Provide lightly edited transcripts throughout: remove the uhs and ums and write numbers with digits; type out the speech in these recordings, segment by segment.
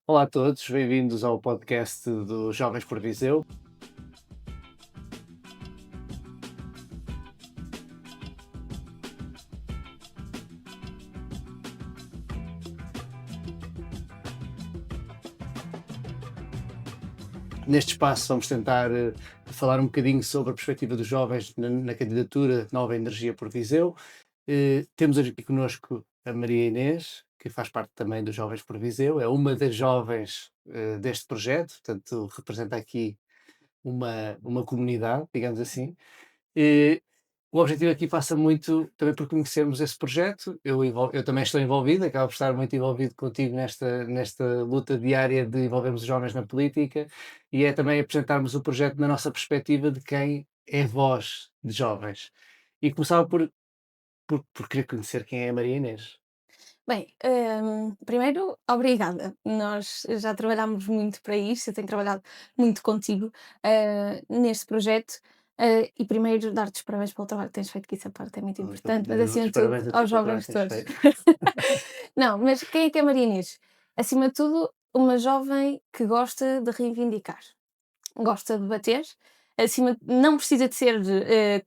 Olá a todos, bem-vindos ao podcast do Jovens por Viseu. Neste espaço vamos tentar falar um bocadinho sobre a perspectiva dos jovens na candidatura Nova Energia por Viseu. Temos hoje aqui connosco a Maria Inês, que faz parte também dos Jovens por Viseu, é uma das jovens deste projeto, portanto representa aqui uma comunidade, digamos assim. E o objetivo aqui passa muito também por conhecermos esse projeto. Eu também estou envolvido, acabo por estar muito envolvido contigo nesta luta diária de envolvermos os jovens na política e é também apresentarmos o projeto na nossa perspectiva de quem é voz de jovens. E começava por querer conhecer quem é a Maria Inês. Bem, primeiro, obrigada. Nós já trabalhámos muito para isto, eu tenho trabalhado muito contigo, neste projeto. E primeiro dar-te os parabéns pelo trabalho que tens feito, que isso a parte é muito Muito importante, mas acima os de tudo parabéns a ti aos pelo trabalho jovens que tens todos. feito. Não, mas quem é a Maria Inês? Acima de tudo, uma jovem que gosta de reivindicar, gosta de debater, não precisa de ser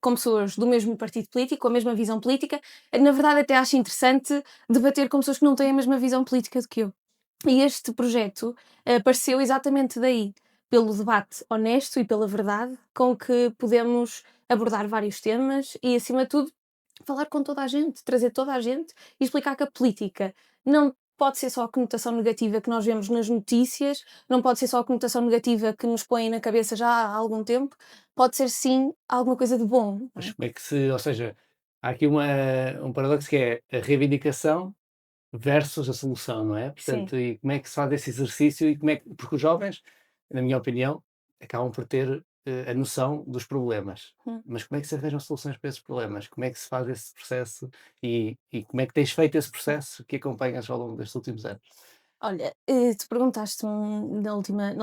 com pessoas do mesmo partido político, com a mesma visão política. Na verdade, até acho interessante debater com pessoas que não têm a mesma visão política do que eu. E este projeto apareceu exatamente daí, pelo debate honesto e pela verdade com que podemos abordar vários temas e, acima de tudo, falar com toda a gente, trazer toda a gente e explicar que a política não pode ser só a conotação negativa que nós vemos nas notícias, não pode ser só a conotação negativa que nos põem na cabeça já há algum tempo, pode ser sim alguma coisa de bom, não Mas é? como é que se, ou seja, há aqui um paradoxo que é a reivindicação versus a solução, não é? Sim. Portanto, e como é que se faz esse exercício e como é que, porque os jovens, na minha opinião, acabam por ter a noção dos problemas. Hum. Mas como é que se arranjam soluções para esses problemas? Como é que se faz esse processo e como é que tens feito esse processo que acompanhas ao longo destes últimos anos? Olha, tu perguntaste-me na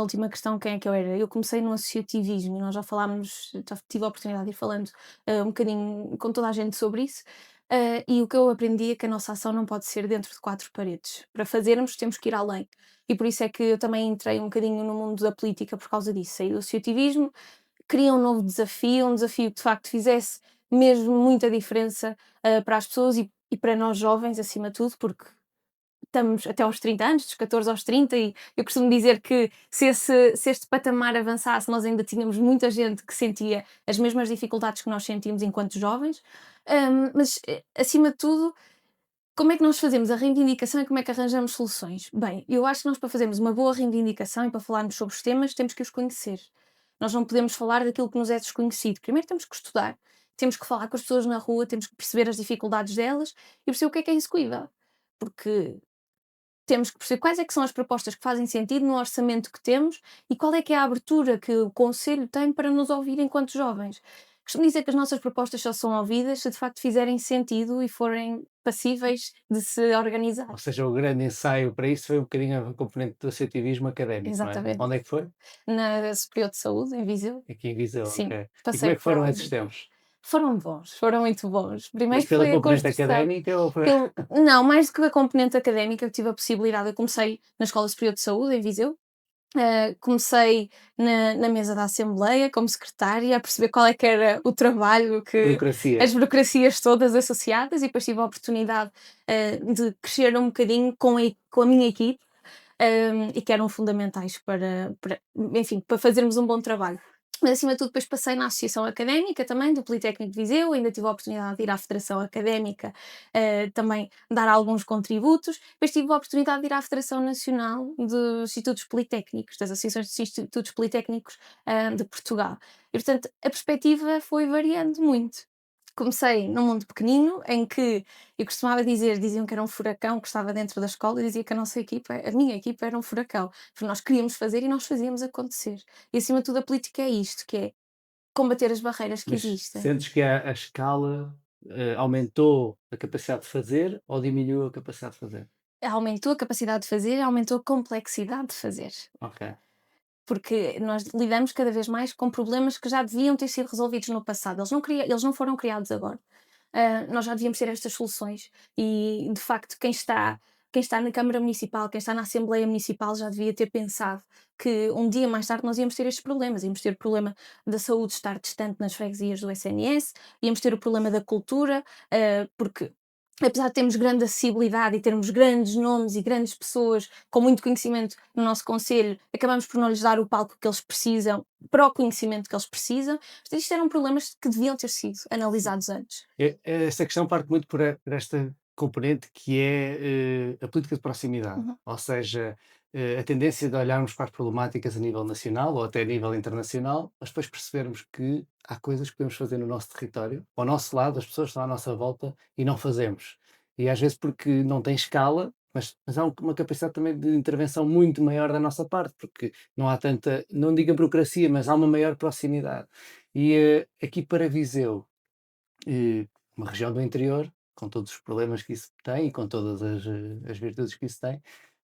última questão quem é que eu era. Eu comecei no associativismo e nós já falámos, já tive a oportunidade de ir falando um bocadinho com toda a gente sobre isso. E o que eu aprendi é que a nossa ação não pode ser dentro de quatro paredes. Para fazermos, temos que ir além. E por isso é que eu também entrei um bocadinho no mundo da política por causa disso. Saí do associativismo, queria um desafio que de facto fizesse mesmo muita diferença para as pessoas e para nós jovens, acima de tudo, porque estamos até aos 30 anos, dos 14 aos 30, e eu costumo dizer que se este patamar avançasse, nós ainda tínhamos muita gente que sentia as mesmas dificuldades que nós sentimos enquanto jovens. Mas, acima de tudo, como é que nós fazemos a reivindicação e como é que arranjamos soluções? Bem, eu acho que nós, para fazermos uma boa reivindicação e para falarmos sobre os temas, temos que os conhecer. Nós não podemos falar daquilo que nos é desconhecido. Primeiro temos que estudar, temos que falar com as pessoas na rua, temos que perceber as dificuldades delas e perceber o que é execuível. Porque temos que perceber quais é que são as propostas que fazem sentido no orçamento que temos e qual é que é a abertura que o conselho tem para nos ouvir enquanto jovens. Costumo dizer que as nossas propostas só são ouvidas se de facto fizerem sentido e forem passíveis de se Ou organizar. seja, o grande ensaio para isso foi um bocadinho a componente do associativismo académico, não é? Exatamente. Onde é que foi? Na Superior de Saúde, em Viseu, Aqui em Viseu, sim, ok. E como passei é que por foram lá. esses tempos? Foram bons, foram muito bons. Mas Primeiro pela foi a componente construção. académica ou foi... Não, mais do que a componente académica, eu tive a possibilidade. Eu comecei na Escola Superior de Saúde, em Viseu. Comecei na mesa da Assembleia como secretária a perceber qual é que era o trabalho, que Burocracia. as burocracias todas associadas, e depois tive a oportunidade de crescer um bocadinho com a minha equipe, e que eram fundamentais enfim, para fazermos um bom trabalho. Mas acima de tudo depois passei na associação académica também do Politécnico de Viseu, ainda tive a oportunidade de ir à Federação Académica, também dar alguns contributos. Depois tive a oportunidade de ir à Federação Nacional dos Institutos Politécnicos, das Associações dos Institutos Politécnicos, de Portugal. E portanto a perspectiva foi variando muito. Comecei num mundo pequenino em que eu costumava dizer, diziam que era um furacão que estava dentro da escola, e dizia que a minha equipa era um furacão, porque nós queríamos fazer e nós fazíamos acontecer. E acima de tudo a política é isto, que é combater as barreiras que Mas existem. sentes que a escala aumentou a capacidade de fazer ou diminuiu a capacidade de fazer? Aumentou a capacidade de fazer, aumentou a complexidade de fazer, Ok. porque nós lidamos cada vez mais com problemas que já deviam ter sido resolvidos no passado. Eles não foram criados agora. Nós já devíamos ter estas soluções e, de facto, quem está quem está na Câmara Municipal, quem está na Assembleia Municipal já devia ter pensado que um dia mais tarde nós íamos ter estes problemas. Íamos ter o problema da saúde estar distante nas freguesias do SNS, íamos ter o problema da cultura, porque apesar de termos grande acessibilidade e termos grandes nomes e grandes pessoas com muito conhecimento no nosso conselho, acabamos por não lhes dar o palco que eles precisam, para o conhecimento que eles precisam. Portanto, isto eram problemas que deviam ter sido analisados antes. Esta questão parte muito por esta componente que é a política de proximidade, Uhum. ou seja, a tendência de olharmos para as problemáticas a nível nacional ou até a nível internacional, mas depois percebermos que há coisas que podemos fazer no nosso território, ao nosso lado, as pessoas estão à nossa volta e não fazemos. E às vezes porque não tem escala, mas há uma capacidade também de intervenção muito maior da nossa parte, porque não há tanta, não digo a burocracia, mas há uma maior proximidade. E aqui para Viseu, eh, uma região do interior, com todos os problemas que isso tem e com todas as virtudes que isso tem,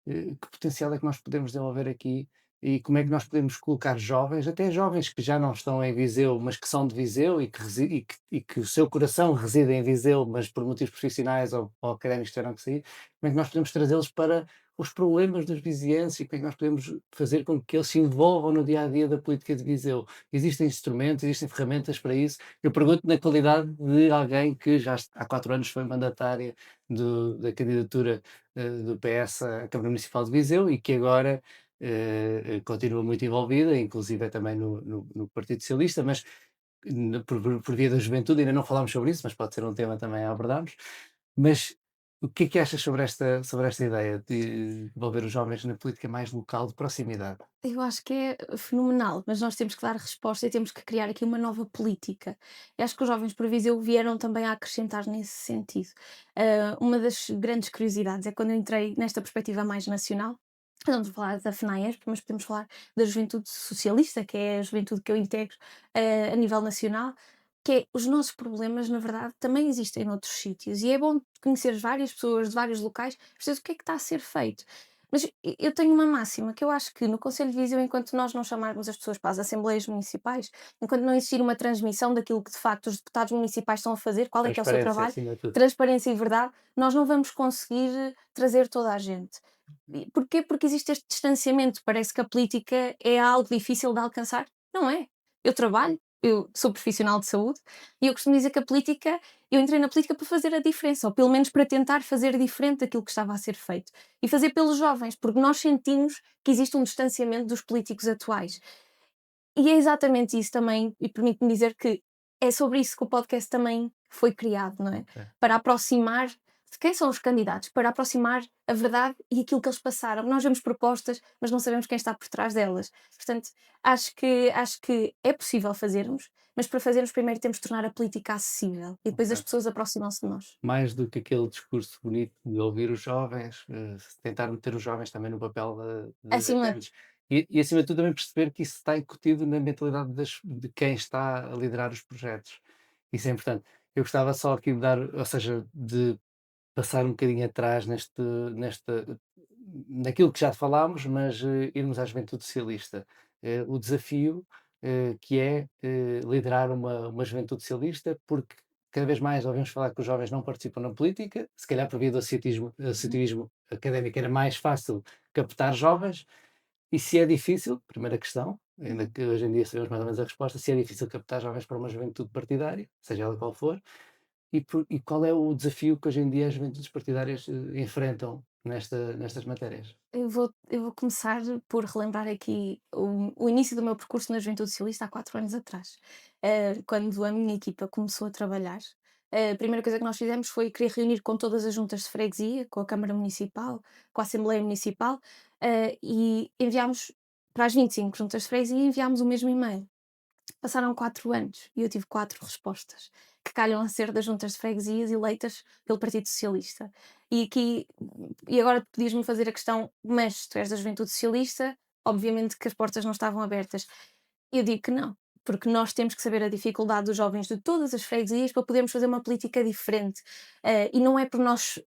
que potencial é que nós podemos desenvolver aqui e como é que nós podemos colocar jovens, até jovens que já não estão em Viseu, mas que são de Viseu e que o seu coração reside em Viseu, mas por motivos profissionais ou académicos tiveram que sair, como é que nós podemos trazê-los para os problemas dos vizienses e como é que nós podemos fazer com que eles se envolvam no dia a dia da política de Viseu? Existem instrumentos, existem ferramentas para isso. Eu pergunto na qualidade de alguém que já há 4 anos foi mandatária da candidatura do PS à Câmara Municipal de Viseu e que agora continua muito envolvida, inclusive também no Partido Socialista, mas por via da juventude, ainda não falámos sobre isso, mas pode ser um tema também a abordarmos. Mas o que é que achas sobre esta ideia de envolver os jovens na política mais local de proximidade? Eu acho que é fenomenal, mas nós temos que dar resposta e temos que criar aqui uma nova política. Eu acho que os jovens por Viseu vieram também a acrescentar nesse sentido. Uma das grandes curiosidades é quando eu entrei nesta perspectiva mais nacional. Não vamos falar da FNAESP, mas podemos falar da juventude socialista, que é a juventude que eu integro a nível nacional, que é os nossos problemas, na verdade, também existem noutros sítios. E é bom conhecer várias pessoas de vários locais, perceber o que é que está a ser feito. Mas eu tenho uma máxima que eu acho que no Conselho de Viseu, enquanto nós não chamarmos as pessoas para as assembleias municipais, enquanto não existir uma transmissão daquilo que de facto os deputados municipais estão a fazer, qual é que é o seu Transparência trabalho, acima de tudo. transparência e verdade, nós não vamos conseguir trazer toda a gente. E porquê? Porque existe este distanciamento. Parece que a política é algo difícil de alcançar. Não é. Eu trabalho, eu sou profissional de saúde e eu costumo dizer que a política, eu entrei na política para fazer a diferença, ou pelo menos para tentar fazer diferente daquilo que estava a ser feito. E fazer pelos jovens, porque nós sentimos que existe um distanciamento dos políticos atuais. E é exatamente isso também, e permite-me dizer que é sobre isso que o podcast também foi criado, não é? Ok. Para aproximar de quem são os candidatos, para aproximar a verdade e aquilo que eles passaram. Nós vemos propostas, mas não sabemos quem está por trás delas. Portanto, acho que é possível fazermos, mas para fazermos primeiro temos de tornar a política acessível e depois as Ok. pessoas aproximam-se de nós. Mais do que aquele discurso bonito de ouvir os jovens, tentar meter os jovens também no papel de Acima, agentes. E acima de tudo também perceber que isso está incutido na mentalidade de quem está a liderar os projetos. Isso é importante. Eu gostava só aqui de dar, ou seja, de passar um bocadinho atrás naquilo que já falámos, mas irmos à juventude socialista. O desafio que é liderar uma juventude socialista, porque cada vez mais ouvimos falar que os jovens não participam na política, se calhar por via do associativismo académico era mais fácil captar jovens, e se é difícil, primeira questão, ainda que hoje em dia sabemos mais ou menos a resposta, se é difícil captar jovens para uma juventude partidária, seja ela qual for, e qual é o desafio que hoje em dia as juventudes partidárias enfrentam nestas matérias? eu vou começar por relembrar aqui o início do meu percurso na Juventude Socialista há 4 anos atrás. Quando a minha equipa começou a trabalhar, a primeira coisa que nós fizemos foi querer reunir com todas as juntas de freguesia, com a Câmara Municipal, com a Assembleia Municipal, e enviámos para as 25 juntas de freguesia e enviámos o mesmo e-mail. Passaram 4 anos e eu tive 4 respostas, que calham a ser das juntas de freguesias eleitas pelo Partido Socialista. E agora podias-me fazer a questão: "Mas tu és da Juventude Socialista, obviamente que as portas não estavam abertas". Eu digo que não, porque nós temos que saber a dificuldade dos jovens de todas as freguesias para podermos fazer uma política diferente. E não é por nós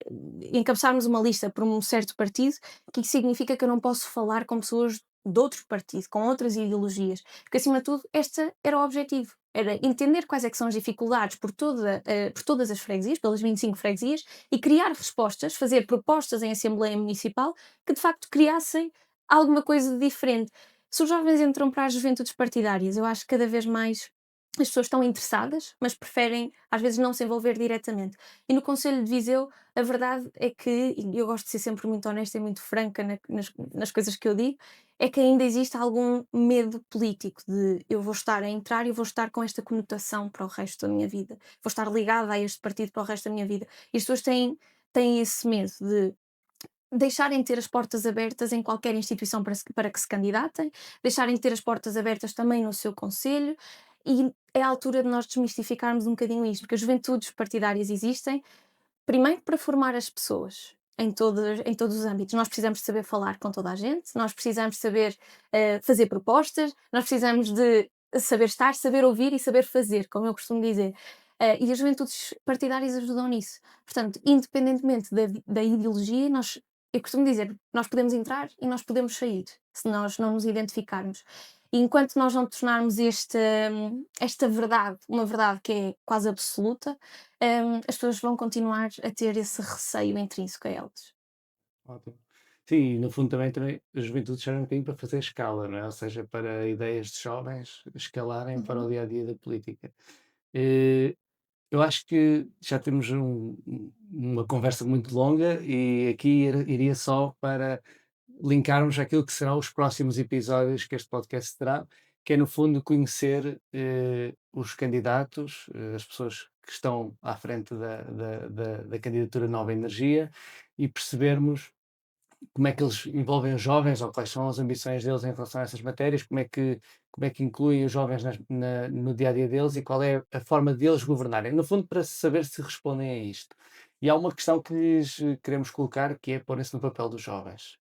encabeçarmos uma lista por um certo partido que isso significa que eu não posso falar com pessoas de outro partido, com outras ideologias, porque acima de tudo este era o objetivo, era entender quais é que são as dificuldades por todas as freguesias, pelas 25 freguesias, e criar respostas, fazer propostas em Assembleia Municipal que de facto criassem alguma coisa de diferente. Se os jovens entram para as juventudes partidárias, eu acho que cada vez mais as pessoas estão interessadas, mas preferem às vezes não se envolver diretamente. E no Conselho de Viseu, a verdade é que, e eu gosto de ser sempre muito honesta e muito franca nas coisas que eu digo, é que ainda existe algum medo político de eu vou estar a entrar e eu vou estar com esta conotação para o resto da minha vida. Vou estar ligada a este partido para o resto da minha vida. E as pessoas têm esse medo de deixarem de ter as portas abertas em qualquer instituição para que se candidatem, deixarem de ter as portas abertas também no seu conselho, e é a altura de nós desmistificarmos um bocadinho isto, porque as juventudes partidárias existem, primeiro para formar as pessoas em todos os âmbitos. Nós precisamos de saber falar com toda a gente, nós precisamos de saber fazer propostas, nós precisamos de saber estar, saber ouvir e saber fazer, como eu costumo dizer. E as juventudes partidárias ajudam nisso. Portanto, independentemente da ideologia, eu costumo dizer, nós podemos entrar e nós podemos sair, se nós não nos identificarmos. E enquanto nós não tornarmos esta verdade, uma verdade que é quase absoluta, as pessoas vão continuar a ter esse receio intrínseco a elas. Ótimo. Sim, e no fundo também a juventude serve um bocadinho para fazer escala, não é? Ou seja, para ideias de jovens escalarem para o Uhum, dia a dia da política. Eh, eu acho que já temos uma conversa muito longa e aqui iria só para linkarmos aquilo que serão os próximos episódios que este podcast terá, que é no fundo conhecer os candidatos, as pessoas que estão à frente da candidatura Nova Energia e percebermos como é que eles envolvem os jovens ou quais são as ambições deles em relação a essas matérias, como é que incluem os jovens no dia a dia deles e qual é a forma deles governarem. No fundo, para saber se respondem a isto. E há uma questão que lhes queremos colocar que é porem-se no papel dos jovens.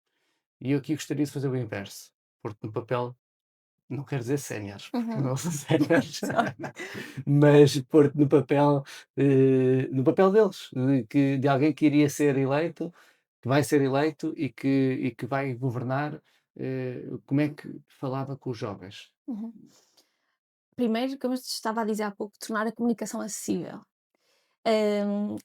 E eu aqui gostaria de fazer o inverso. Pôr-te no papel, não quero dizer séniores, porque uhum. não são séniores, Exato. mas pôr-te no papel deles, de alguém que iria ser eleito, que vai ser eleito e que vai governar, como é que falava com os jovens? Uhum. Primeiro, como eu te estava a dizer há pouco, tornar a comunicação acessível.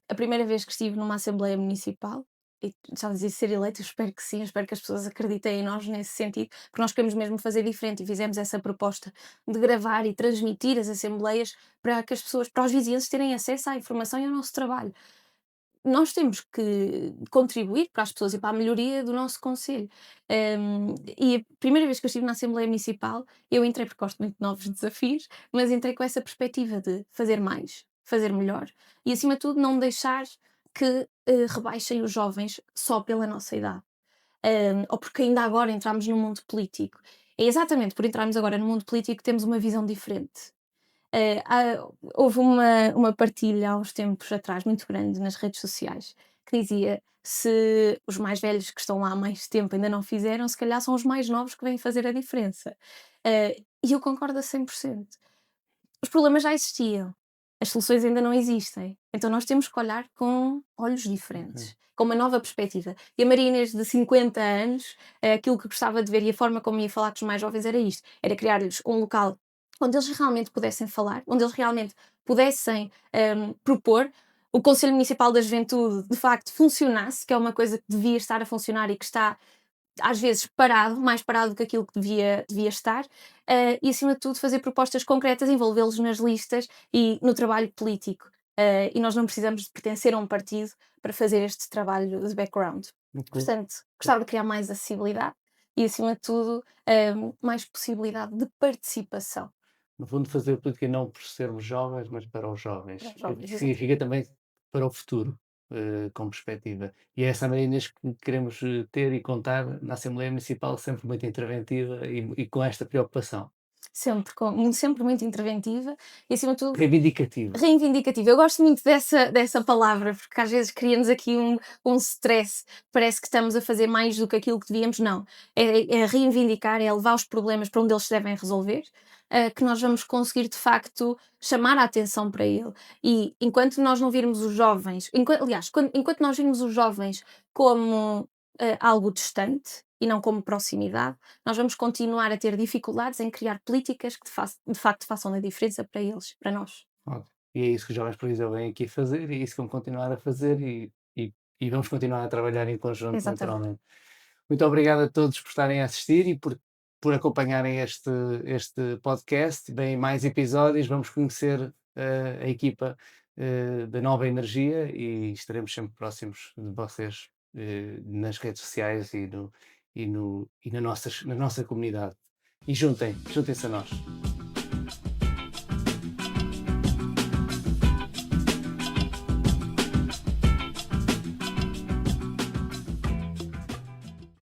A primeira vez que estive numa Assembleia Municipal, e tu estavas a dizer ser eleito, eu espero que sim, eu espero que as pessoas acreditem em nós nesse sentido, porque nós queremos mesmo fazer diferente e fizemos essa proposta de gravar e transmitir as assembleias para que as pessoas, para os vizinhos terem acesso à informação e ao nosso trabalho. Nós temos que contribuir para as pessoas e para a melhoria do nosso concelho. E a primeira vez que eu estive na Assembleia Municipal, eu entrei porque gosto muito de novos desafios, mas entrei com essa perspectiva de fazer mais, fazer melhor e, acima de tudo, não deixar que rebaixem os jovens só pela nossa idade. Ou porque ainda agora entramos no mundo político. É exatamente por entrarmos agora no mundo político que temos uma visão diferente. Houve uma partilha há uns tempos atrás, muito grande, nas redes sociais, que dizia: se os mais velhos que estão lá há mais tempo ainda não fizeram, se calhar são os mais novos que vêm fazer a diferença. E eu concordo a 100%. Os problemas já existiam, as soluções ainda não existem. Então nós temos que olhar com olhos Ok. diferentes, com uma nova perspectiva. E a Maria Inês de 50 anos, aquilo que gostava de ver e a forma como ia falar com os mais jovens era isto: era criar-lhes um local onde eles realmente pudessem falar, onde eles realmente pudessem propor. O Conselho Municipal da Juventude, de facto, funcionasse, que é uma coisa que devia estar a funcionar e que está às vezes parado, mais parado do que aquilo que devia estar, e acima de tudo fazer propostas concretas, envolvê-los nas listas e no trabalho político. E nós não precisamos de pertencer a um partido para fazer este trabalho de background. Ok. Portanto, gostava de criar mais acessibilidade e, acima de tudo, mais possibilidade de participação No fundo, fazer política não por sermos jovens, mas para os para jovens, os jovens. que Exato. significa também para o futuro, com perspectiva. E é essa maneira que queremos ter e contar na Assembleia Municipal, sempre muito interventiva e com esta preocupação. Sempre muito interventiva e, acima de tudo, Reivindicativa. reivindicativa. Eu gosto muito dessa palavra, porque às vezes cria-nos aqui um stress, parece que estamos a fazer mais do que aquilo que devíamos. Não, é reivindicar, é levar os problemas para onde eles se devem resolver, que nós vamos conseguir de facto chamar a atenção para ele. E enquanto nós não virmos os jovens, aliás, enquanto nós virmos os jovens como algo distante, e não como proximidade, nós vamos continuar a ter dificuldades em criar políticas que de facto façam a diferença para eles, para nós. Ótimo. E é isso que os Jovens por Viseu vêm aqui fazer e é isso que vão continuar a fazer e vamos continuar a trabalhar em conjunto, Exatamente. naturalmente. Muito obrigado a todos por estarem a assistir e por acompanharem este podcast. Vêm mais episódios, vamos conhecer a equipa da Nova Energia e estaremos sempre próximos de vocês nas redes sociais e na nossa comunidade. E juntem-se a nós.